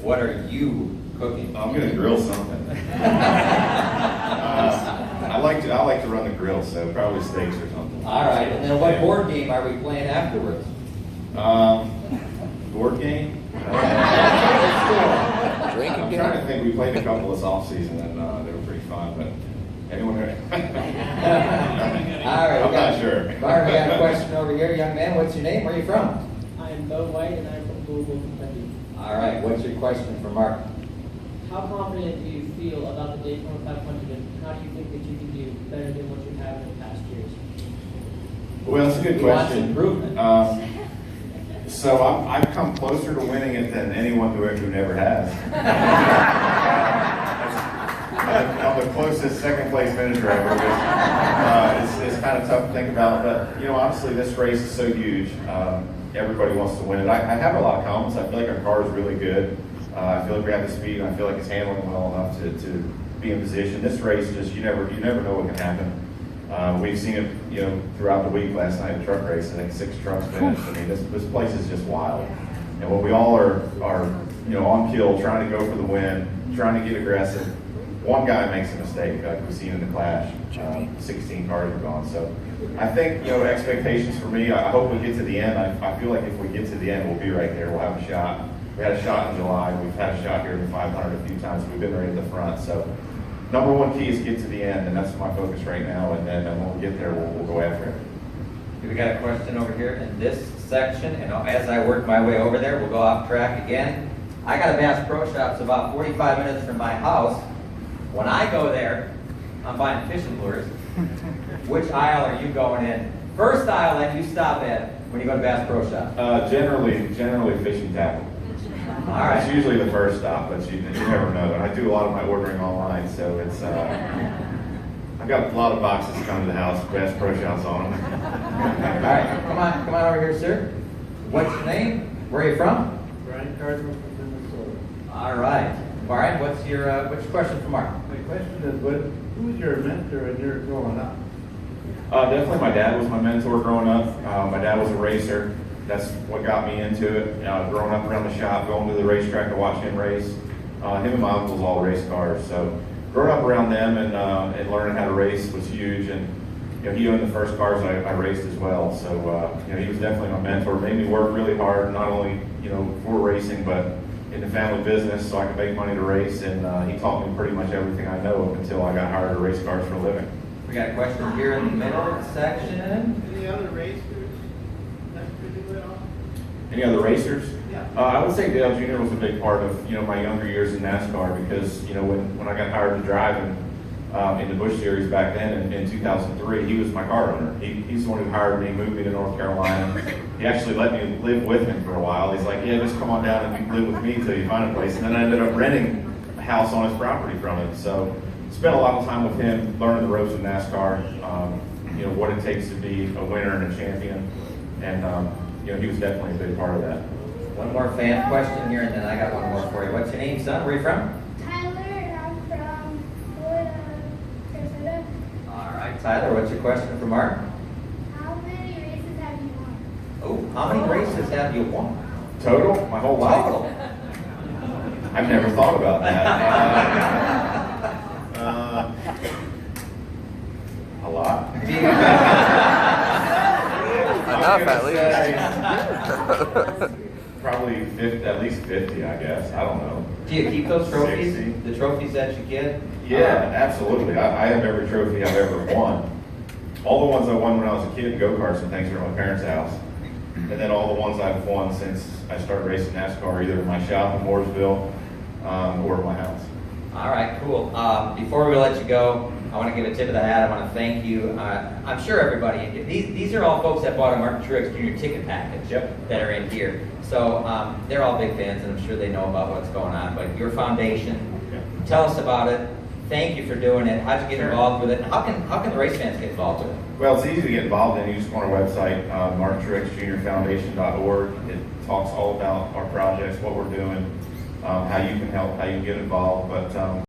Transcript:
What are you cooking? I'm gonna grill something. I like to run the grill, so probably steaks or something. All right, and then what board game are we playing afterwards? Board game? I'm trying to think. We played a couple this off season and they were pretty fun. But anyone? All right, I'm not sure. Mark, we got a question over here, young man. What's your name? Where are you from? I am Bo White and I'm from Louisville, Kentucky. All right, what's your question for Mark? How confident do you feel about the Daytona 500 and how do you think that you can do better than what you have in the past years? Well, that's a good He wants question. improvement. So I've come closer to winning it than anyone who never has. I'm the closest second place finisher ever. It's kind of tough to think about, but honestly, this race is so huge. Everybody wants to win it. I have a lot of confidence. I feel like our car is really good. I feel like we have the speed, and I feel like it's handling well enough to be in position. This race, just you never know what can happen. We've seen it, throughout the week. Last night, the truck race, I think 6 trucks finished. I mean, this place is just wild. And when we all are on kill, trying to go for the win, trying to get aggressive, one guy makes a mistake, like we've seen in the clash. 16 cars are gone. So I think, expectations for me, I hope we get to the end. I feel like if we get to the end, we'll be right there. We'll have a shot. We had a shot in July. We've had a shot here in the 500 a few times. We've been right at the front. So number one key is get to the end, and that's my focus right now. And then when we get there, we'll go after it. We got a question over here in this section, and as I work my way over there, we'll go off track again. I got a Bass Pro Shops about 45 minutes from my house. When I go there, I'm buying fishing lures. Which aisle are you going in? First aisle that you stop at when you go to Bass Pro Shops? Generally fishing tackle. All right. It's usually the first stop, but you never know. And I do a lot of my ordering online, so it's I've got a lot of boxes coming to the house, Bass Pro Shops on them. All right, come on over here, sir. What's your name? Where are you from? Brian Cardinal from Minnesota. All right, Brian. What's your question for Mark? My question is, who was your mentor when you were growing up? Definitely my dad was my mentor growing up. My dad was a racer. That's what got me into it. Growing up around the shop, going to the racetrack to watch him race. Him and my uncles all race cars. So growing up around them and learning how to race was huge. And he owned the first cars I raced as well. So he was definitely my mentor. Made me work really hard, not only for racing, but in the family business, so I could make money to race. And he taught me pretty much everything I know up until I got hired to race cars for a living. We got a question here in the middle section. Any other racers that you do it on? Any other racers? Yeah. I would say Dale Jr. was a big part of my younger years in NASCAR because when I got hired to drive in the Busch Series back then in 2003, he was my car owner. He's the one who hired me, moved me to North Carolina. He actually let me live with him for a while. He's like, yeah, just come on down and you can live with me until you find a place. And then I ended up renting a house on his property from him. So spent a lot of time with him, learning the ropes of NASCAR, what it takes to be a winner and a champion. And he was definitely a big part of that. One more fan question here, and then I got one more for you. What's your name, son? Where are you from? Tyler, and I'm from Florida, Minnesota. All right, Tyler, what's your question for Mark? How many races have you won? Oh, how many races have you won? Total? My whole life? Total. I've never thought about that. A lot. Enough, at least. Probably 50, at least 50, I guess. I don't know. Do you keep those trophies? 60. The trophies that you get? Yeah, absolutely. I have every trophy I've ever won. All the ones I won when I was a kid in go-karts and things were at my parents' house. And then all the ones I've won since I started racing NASCAR, either in my shop in Mooresville or at my house. All right, cool. Before we let you go, I want to give a tip of the hat. I want to thank you. I'm sure everybody, these are all folks that bought a Mark Truex Jr. ticket package that are in here. So they're all big fans, and I'm sure they know about what's going on. But your foundation, tell us about it. Thank you for doing it. How'd you get involved with it? How can the race fans get involved with it? Well, it's easy to get involved in. You just go on our website, marktruexjrfoundation.org. It talks all about our projects, what we're doing, how you can help, how you can get involved. But